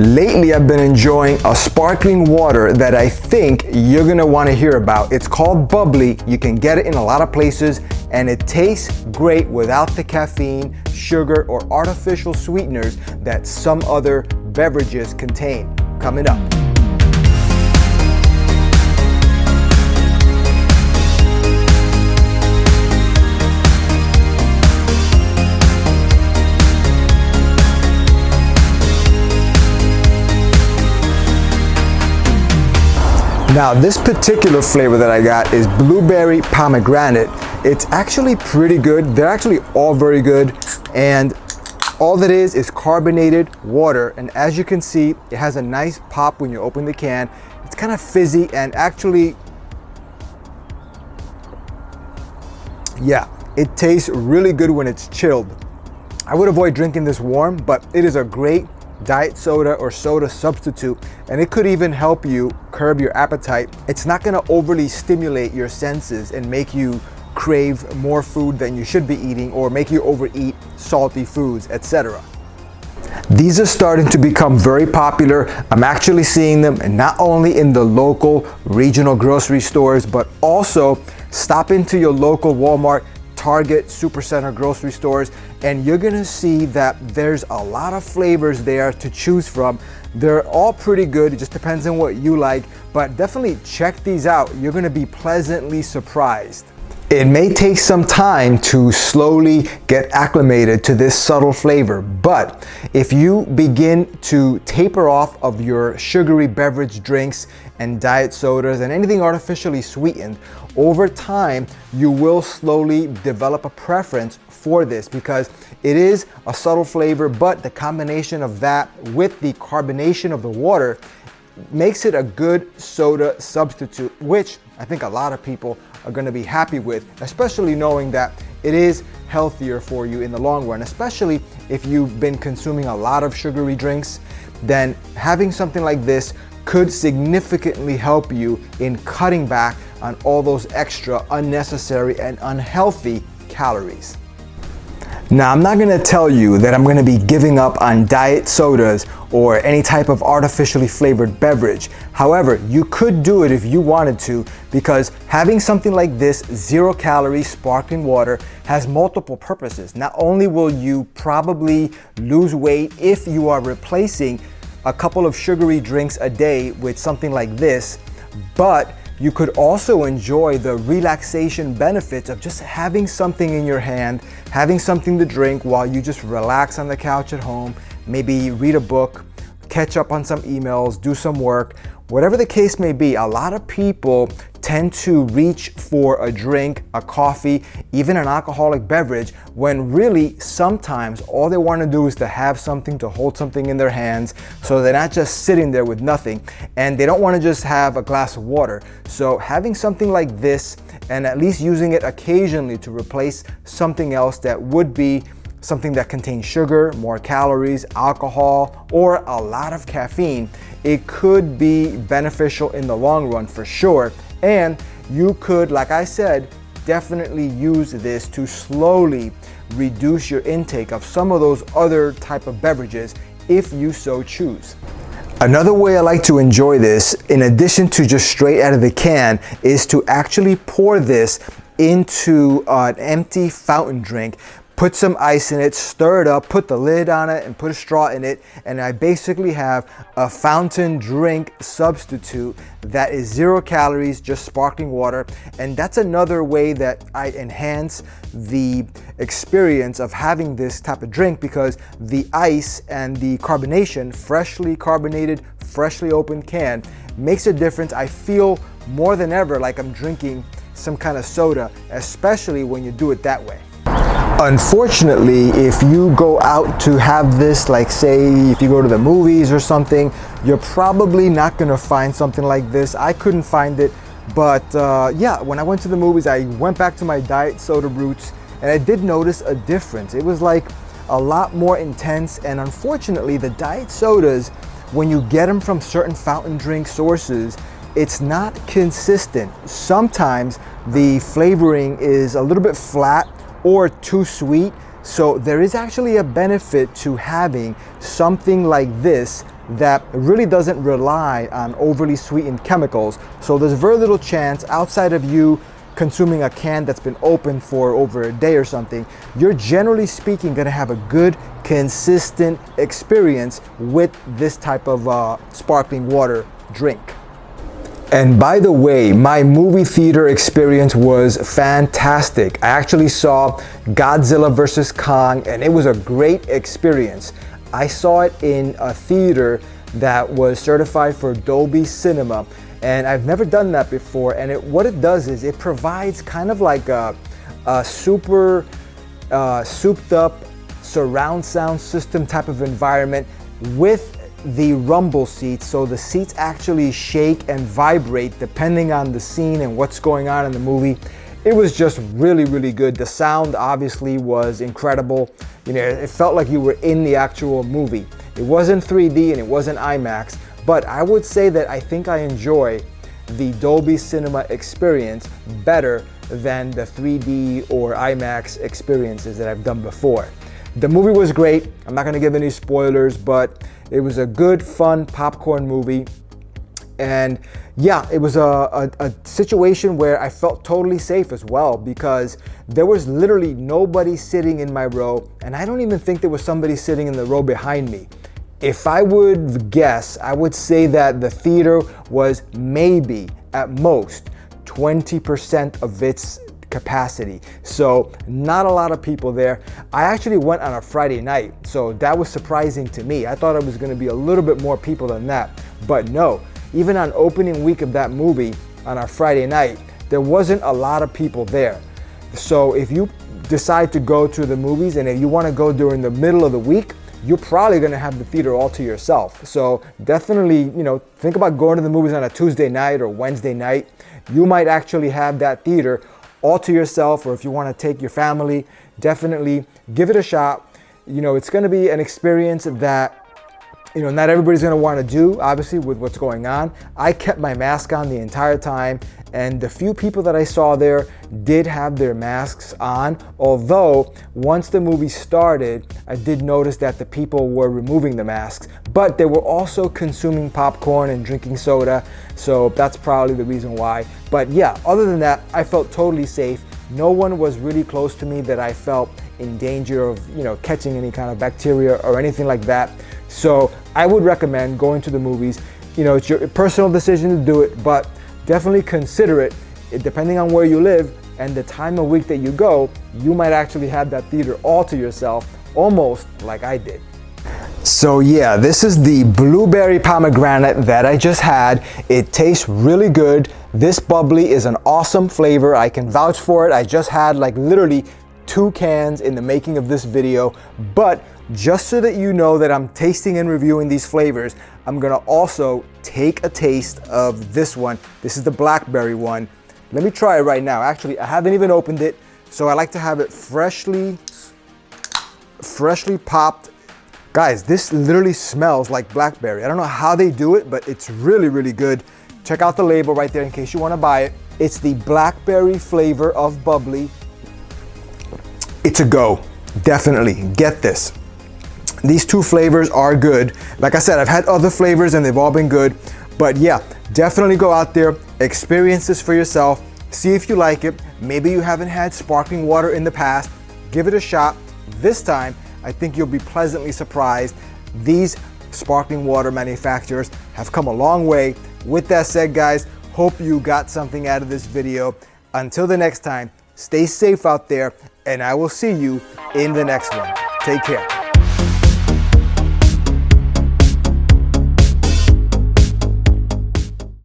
Lately, I've been enjoying a sparkling water that I think you're gonna wanna hear about. It's called Bubly. You can get it in a lot of places, and it tastes great without the caffeine, sugar, or artificial sweeteners that some other beverages contain. Coming up. Now, this particular flavor that I got is blueberry pomegranate. It's actually pretty good. They're actually all very good. And all that is carbonated water. And as you can see, it has a nice pop when you open the can. It's kind of fizzy and actually, yeah, it tastes really good when it's chilled. I would avoid drinking this warm, but it is a great diet soda or soda substitute, and it could even help you curb your appetite. It's not going to overly stimulate your senses and make you crave more food than you should be eating or make you overeat salty foods, etc. These are starting to become very popular. I'm actually seeing them not only in the local regional grocery stores, but also stop into your local Walmart, Target, Supercenter grocery stores, and you're gonna see that there's a lot of flavors there to choose from. They're all pretty good. It just depends on what you like, but definitely check these out. You're gonna be pleasantly surprised. It may take some time to slowly get acclimated to this subtle flavor, but if you begin to taper off of your sugary beverage drinks and diet sodas and anything artificially sweetened, over time you will slowly develop a preference for this because it is a subtle flavor, but the combination of that with the carbonation of the water makes it a good soda substitute, which I think a lot of people are going to be happy with, especially knowing that it is healthier for you in the long run. Especially if you've been consuming a lot of sugary drinks, then having something like this could significantly help you in cutting back on all those extra unnecessary and unhealthy calories. Now, I'm not gonna tell you that I'm gonna be giving up on diet sodas or any type of artificially flavored beverage. However, you could do it if you wanted to, because having something like this 0-calorie sparkling water has multiple purposes. Not only will you probably lose weight if you are replacing a couple of sugary drinks a day with something like this, but you could also enjoy the relaxation benefits of just having something in your hand, having something to drink while you just relax on the couch at home, maybe read a book, catch up on some emails, do some work. Whatever the case may be, a lot of people tend to reach for a drink, a coffee, even an alcoholic beverage, when really sometimes all they want to do is to have something, to hold something in their hands, so they're not just sitting there with nothing, and they don't want to just have a glass of water. So having something like this, and at least using it occasionally to replace something else that would be something that contains sugar, more calories, alcohol, or a lot of caffeine, it could be beneficial in the long run for sure. And you could, like I said, definitely use this to slowly reduce your intake of some of those other type of beverages if you so choose. Another way I like to enjoy this, in addition to just straight out of the can, is to actually pour this into an empty fountain drink. Put some ice in it, stir it up, put the lid on it, and put a straw in it, and I basically have a fountain drink substitute that is 0 calories, just sparkling water. And that's another way that I enhance the experience of having this type of drink, because the ice and the carbonation, freshly carbonated, freshly opened can, makes a difference. I feel more than ever like I'm drinking some kind of soda, especially when you do it that way. Unfortunately, if you go out to have this, like say if you go to the movies or something, you're probably not gonna find something like this. I couldn't find it, but yeah, when I went to the movies, I went back to my diet soda roots, and I did notice a difference. It was like a lot more intense, and unfortunately, the diet sodas, when you get them from certain fountain drink sources, it's not consistent. Sometimes the flavoring is a little bit flat or too sweet. So there is actually a benefit to having something like this that really doesn't rely on overly sweetened chemicals. So there's very little chance, outside of you consuming a can that's been open for over a day or something, you're generally speaking gonna have a good, consistent experience with this type of sparkling water drink. And by the way, my movie theater experience was fantastic. I actually saw Godzilla vs. Kong, and it was a great experience. I saw it in a theater that was certified for Dolby Cinema, and I've never done that before. And what it does is it provides kind of like a super souped up surround sound system type of environment with the rumble seats, so the seats actually shake and vibrate depending on the scene and what's going on in the movie. It was just really, really good. The sound obviously was incredible. You know, it felt like you were in the actual movie. It wasn't 3D and it wasn't IMAX, but I would say that I think I enjoy the Dolby Cinema experience better than the 3D or IMAX experiences that I've done before. The movie was great. I'm not gonna give any spoilers, but it was a good, fun popcorn movie. And yeah, it was a situation where I felt totally safe as well, because there was literally nobody sitting in my row, and I don't even think there was somebody sitting in the row behind me. If I would guess, I would say that the theater was maybe at most 20% of its capacity. So not a lot of people there. I actually went on a Friday night, so that was surprising to me. I thought it was going to be a little bit more people than that, but no. Even on opening week of that movie on our Friday night, there wasn't a lot of people there. So if you decide to go to the movies and if you want to go during the middle of the week, you're probably going to have the theater all to yourself. So definitely, you know, think about going to the movies on a Tuesday night or Wednesday night. You might actually have that theater all to yourself, or if you want to take your family, definitely give it a shot. You know, it's going to be an experience that, you know, not everybody's going to want to do, obviously, with what's going on. I kept my mask on the entire time, and the few people that I saw there did have their masks on, although once the movie started, I did notice that the people were removing the masks, but they were also consuming popcorn and drinking soda, so that's probably the reason why. But yeah, other than that, I felt totally safe. No one was really close to me that I felt in danger of, you know, catching any kind of bacteria or anything like that. So I would recommend going to the movies. You know, it's your personal decision to do it, but definitely consider it. Depending on where you live and the time of week that you go, you might actually have that theater all to yourself, almost like I did. So yeah, this is the blueberry pomegranate that I just had. It tastes really good. This bubbly is an awesome flavor. I can vouch for it. I just had like literally 2 cans in the making of this video, but just so that you know that I'm tasting and reviewing these flavors, I'm gonna also take a taste of this one. This is the blackberry one. Let me try it right now. Actually, I haven't even opened it, so I like to have it freshly popped. Guys, this literally smells like blackberry. I don't know how they do it, but it's really, really good. Check out the label right there in case you want to buy it. It's the blackberry flavor of bubbly. It's a go. Definitely get this. These 2 flavors are good. Like I said, I've had other flavors and they've all been good, but yeah, definitely go out there, experience this for yourself, see if you like it. Maybe you haven't had sparkling water in the past, give it a shot. This time, I think you'll be pleasantly surprised. These sparkling water manufacturers have come a long way. With that said, guys, hope you got something out of this video. Until the next time, stay safe out there, and I will see you in the next one. Take care.